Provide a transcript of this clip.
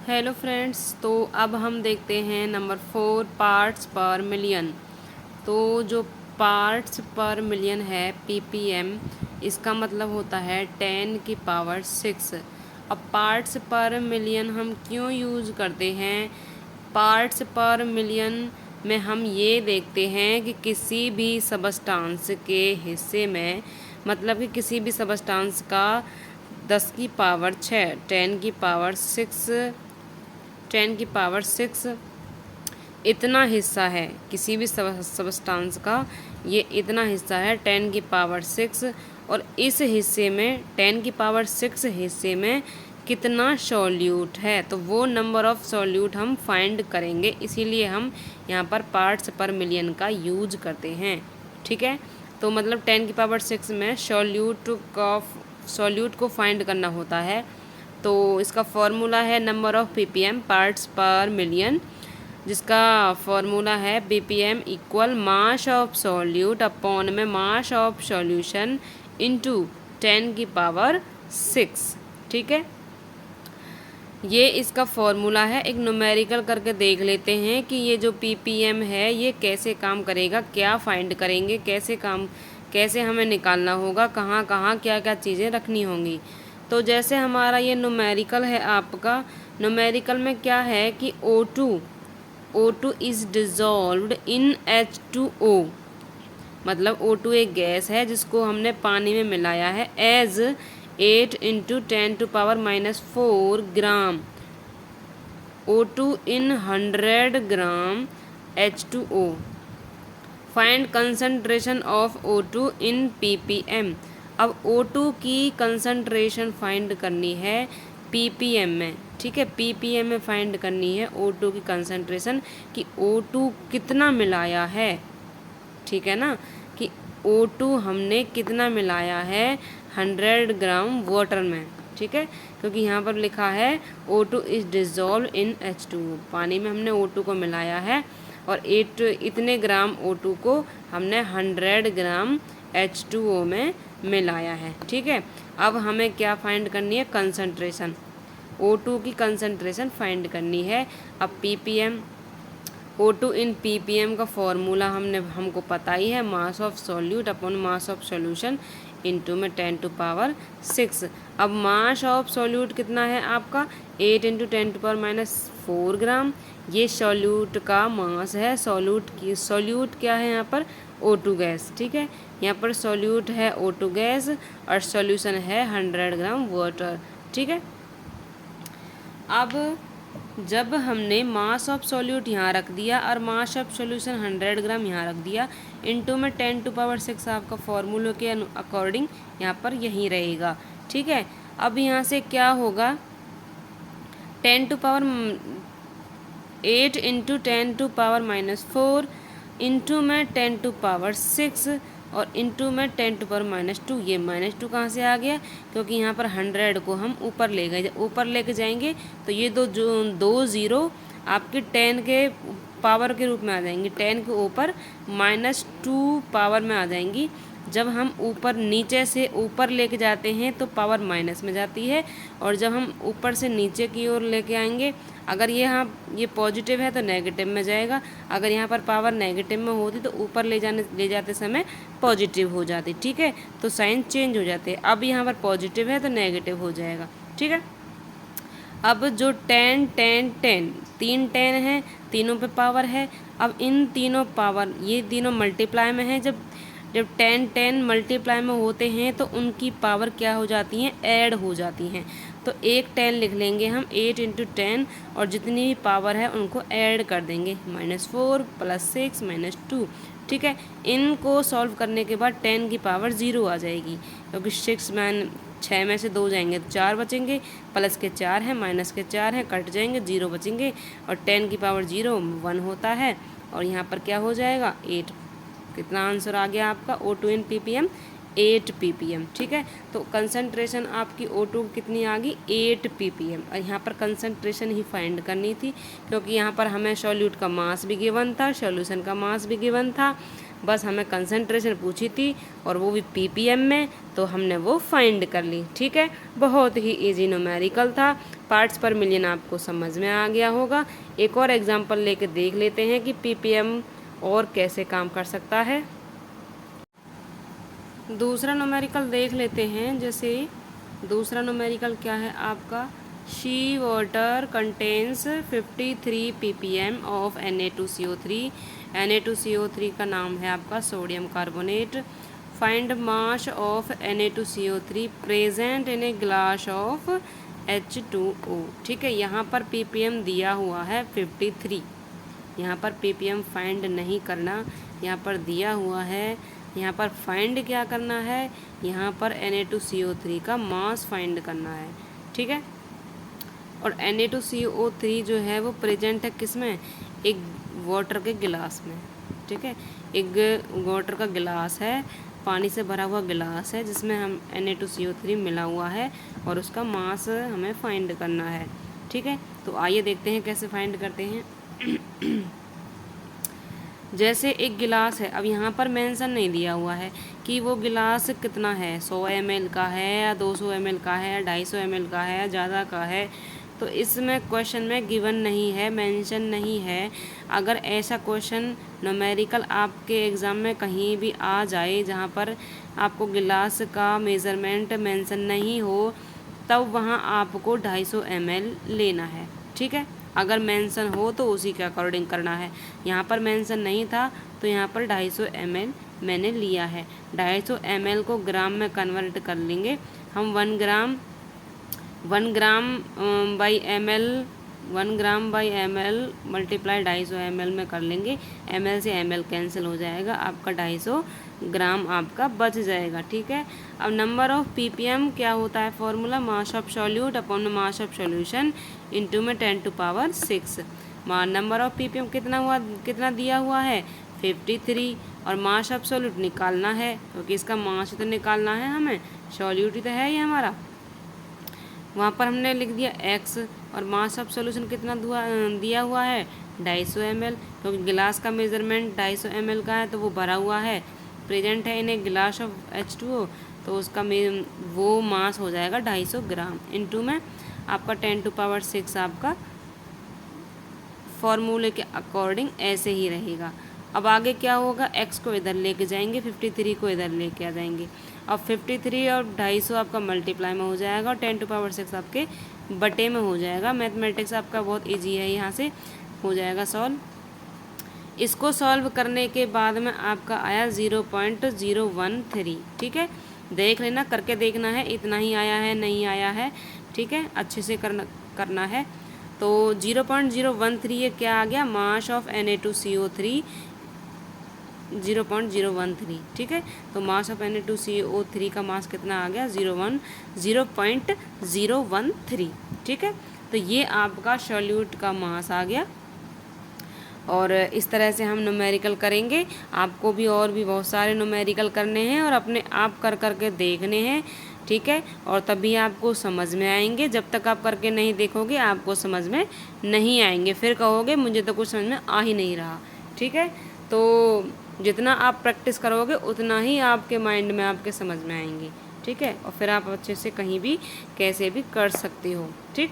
Hello friends, तो अब हम देखते हैं नंबर 4 पार्ट्स पर मिलियन। तो जो पार्ट्स पर मिलियन है पीपीएम, इसका मतलब होता है 10 की पावर 6। अब पार्ट्स पर मिलियन हम क्यों यूज़ करते हैं? पार्ट्स पर मिलियन में हम ये देखते हैं कि किसी भी सबस्टांस के हिस्से में, मतलब कि किसी भी सबस्टांस का 10 की पावर 6 10 की पावर 6 इतना हिस्सा है। किसी भी सबस्टांस का ये इतना हिस्सा है 10 की पावर 6, और इस हिस्से में 10 की पावर 6 हिस्से में कितना सॉल्यूट है, तो वो नंबर ऑफ सॉल्यूट हम फाइंड करेंगे। इसीलिए हम यहाँ पर पार्ट्स पर मिलियन का यूज करते हैं। ठीक है, तो मतलब 10 की पावर 6 में सॉल्यूट को फाइंड करना होता है। तो इसका फॉर्मूला है नंबर ऑफ पीपीएम पार्ट्स पर मिलियन, जिसका फॉर्मूला है ppm equal mass of solute upon में मास ऑफ सॉल्यूशन इनटू 10 की पावर 6। ठीक है, ये इसका फॉर्मूला है। एक न्यूमेरिकल करके देख लेते हैं कि ये जो पीपीएम है ये कैसे काम करेगा, क्या फाइंड करेंगे, कैसे हमें निकालना होगा, कहाँ कहाँ क्या क्या चीज़ें रखनी होंगी। तो जैसे हमारा ये न्यूमेरिकल है, आपका न्यूमेरिकल में क्या है कि O2 is dissolved in H2O, मतलब O2 एक गैस है जिसको हमने पानी में मिलाया है as 8 into 10⁻⁻4 gram O2 in 100 gram H2O। Find concentration of O2 in ppm। अब O2 की कंसंट्रेशन फाइंड करनी है ppm में। ठीक है, ppm में फाइंड करनी है O2 की कंसंट्रेशन, कि O2 कितना मिलाया है। ठीक है ना, कि O2 हमने कितना मिलाया है 100 ग्राम वाटर में। ठीक है, क्योंकि यहाँ पर लिखा है O2 is dissolve in H2O, पानी में हमने O2 को मिलाया है और इतने ग्राम O2 को हमने 100 ग्राम H2O में मिलाया है। ठीक है, अब हमें क्या फाइंड करनी है? कंसंट्रेशन, O2 की कंसंट्रेशन फाइंड करनी है। अब ppm O2 इन ppm का फॉर्मूला हमको पता ही है, mass of solute upon mass of solution into में 10⁻⁶। अब मास ऑफ सॉल्यूट कितना है आपका? 8 इंटू 10⁻⁻4 ग्राम। ये सॉल्यूट का मास है। सॉल्यूट क्या है यहाँ पर? O2 gas. ठीक है, यहाँ पर सॉल्यूट है O2 गैस और सॉल्यूशन है 100 ग्राम वाटर। ठीक है, अब जब हमने मास ऑफ सॉल्यूट यहाँ रख दिया और मास ऑफ सॉल्यूशन 100 ग्राम यहाँ रख दिया, इनटू में 10⁻⁶ आपका फॉर्मूला के अकॉर्डिंग यहाँ पर यही रहेगा। ठीक है, अब यहाँ से क्या होगा? 8 इंटू 10⁻⁻4 इंटू में 10⁻⁶ और इंटू में 10⁻⁻2। ये -2 कहाँ से आ गया? क्योंकि यहाँ पर 100 को हम ऊपर ले गए, ऊपर लेके जाएंगे तो ये दो ज़ीरो आपके 10 के पावर के रूप में आ जाएंगी, 10 के ऊपर -2 पावर में आ जाएंगी। जब हम ऊपर नीचे से ऊपर लेके जाते हैं तो पावर माइनस में जाती है, और जब हम ऊपर से नीचे की ओर लेके आएंगे, अगर ये पॉजिटिव है तो नेगेटिव में जाएगा। अगर यहाँ पर पावर नेगेटिव में होती तो ऊपर ले जाते समय पॉजिटिव हो जाती। ठीक है, तो साइन चेंज हो जाते हैं। अब यहाँ पर पॉजिटिव है तो नेगेटिव हो जाएगा। ठीक है, अब जो 10 10 10 3 10 है, तीनों पे पावर है। अब इन तीनों पावर, ये तीनों मल्टीप्लाई में है। जब 10 10 मल्टीप्लाई में होते हैं तो उनकी पावर क्या हो जाती हैं? ऐड हो जाती हैं। तो एक 10 लिख लेंगे हम, 8 इंटू 10, और जितनी भी पावर है उनको ऐड कर देंगे, -4 + 6 -2। ठीक है, इनको सॉल्व करने के बाद 10 की पावर 0 आ जाएगी, क्योंकि 6 में से 2 जाएंगे तो 4 बचेंगे, प्लस के 4 हैं, माइनस के 4 हैं, कट जाएंगे, 0 बचेंगे, और 10 की पावर 0 1 होता है, और यहाँ पर क्या हो जाएगा? 8। कितना आंसर आ गया आपका? O2 in ppm 8 ppm। ठीक है, तो कंसंट्रेशन आपकी O2 कितनी आ गई? 8 ppm। और यहाँ पर कंसंट्रेशन ही फाइंड करनी थी, क्योंकि यहाँ पर हमें सॉल्यूट का मास भी गिवन था, सॉल्यूशन का मास भी गिवन था, बस हमें कंसंट्रेशन पूछी थी और वो भी ppm में। तो हमने वो फाइंड कर ली। ठीक है, बहुत ही इजी न्यूमेरिकल था। पार्ट्स पर मिलियन आपको समझ में आ गया होगा। एक और एग्जांपल लेके देख लेते हैं कि पीपीएम और कैसे काम कर सकता है। दूसरा न्यूमेरिकल देख लेते हैं। जैसे दूसरा न्यूमेरिकल क्या है आपका, she water contains 53 ppm of Na2CO3। Na2CO3 का नाम है आपका sodium carbonate. Find mass of Na2CO3 present in a glass of H2O। ठीक है, यहाँ पर ppm दिया हुआ है 53। यहाँ पर ppm फाइंड नहीं करना, यहाँ पर दिया हुआ है। यहाँ पर फाइंड क्या करना है, यहाँ पर Na2CO3 का मास फाइंड करना है। ठीक है, और Na2CO3 जो है वो प्रेजेंट है किस में, एक वाटर के गिलास में। ठीक है, एक वाटर का गिलास है, पानी से भरा हुआ गिलास है जिसमें हम Na2CO3 मिला हुआ है और उसका मास हमें फाइंड करना है। ठीक है, तो आइए देखते हैं कैसे फाइंड करते हैं। जैसे एक गिलास है, अब यहाँ पर मेंशन नहीं दिया हुआ है कि वो गिलास कितना है, 100 ml का है या 200 ml का है या 250 ml का है या ज़्यादा का है। तो इसमें क्वेश्चन में गिवन नहीं है, मेंशन नहीं है। अगर ऐसा क्वेश्चन न्यूमेरिकल आपके एग्ज़ाम में कहीं भी आ जाए जहाँ पर आपको गिलास का मेज़रमेंट मेंशन नहीं हो, तब वहाँ आपको 250 ml लेना है। ठीक है, अगर मेंशन हो तो उसी के अकॉर्डिंग करना है। यहाँ पर मेंशन नहीं था तो यहाँ पर 250 ml मैंने लिया है। 250 ml को ग्राम में कन्वर्ट कर लेंगे हम। 1 gram by M L multiply 250 ml में कर लेंगे। ml से ml कैंसिल हो जाएगा, आपका 250 ग्राम आपका बच जाएगा। ठीक है, अब नंबर ऑफ ppm क्या होता है formula, mass of solute upon mass of solution into में 10⁶। नंबर ऑफ ppm कितना दिया हुआ है 53, और मास ऑफ सॉल्यूट निकालना है क्योंकि इसका मास तो निकालना है हमें, सॉल्यूट ही तो है ये हमारा। वहाँ पर हमने लिख दिया x, और मास ऑफ सॉल्यूशन कितना दिया हुआ है 250 ml, क्योंकि गिलास का मेज़रमेंट 250 ml का है तो वो भरा हुआ है, प्रेजेंट है इन ए गिलास ऑफ H2O, तो उसका वो मास हो जाएगा 250 ग्राम। इनटू में आपका 10⁶ आपका फॉर्मूले के अकॉर्डिंग ऐसे ही रहेगा। अब आगे क्या होगा, x को इधर लेके जाएंगे, 53 को इधर लेके आ जाएंगे। अब 53 और 250 आपका मल्टीप्लाई में हो जाएगा और 10⁶ आपके बटे में हो जाएगा। मैथमेटिक्स आपका बहुत इजी है, यहाँ से हो जाएगा सॉल्व। इसको सॉल्व करने के बाद में आपका आया 0.013। ठीक है, देख लेना, करके देखना है इतना ही आया है नहीं आया है। ठीक है, अच्छे से करना है। तो 0.013 ये क्या आ गया, मास ऑफ Na2CO3 0.013। ठीक है, तो मास ऑफ Na2CO3 का मास कितना आ गया 0.013। ठीक है, तो ये आपका सॉल्यूट का मास आ गया। और इस तरह से हम न्यूमेरिकल करेंगे। आपको भी और भी बहुत सारे न्यूमेरिकल करने हैं और अपने आप कर करके देखने हैं। ठीक है, और तभी आपको समझ में आएंगे। जब तक आप करके नहीं देखोगे आपको समझ में नहीं आएंगे, फिर कहोगे मुझे तो कुछ समझ में आ ही नहीं रहा। ठीक है, तो जितना आप प्रैक्टिस करोगे उतना ही आपके माइंड में आपके समझ में आएंगे। ठीक है, और फिर आप अच्छे से कहीं भी कैसे भी कर सकते हो। ठीक।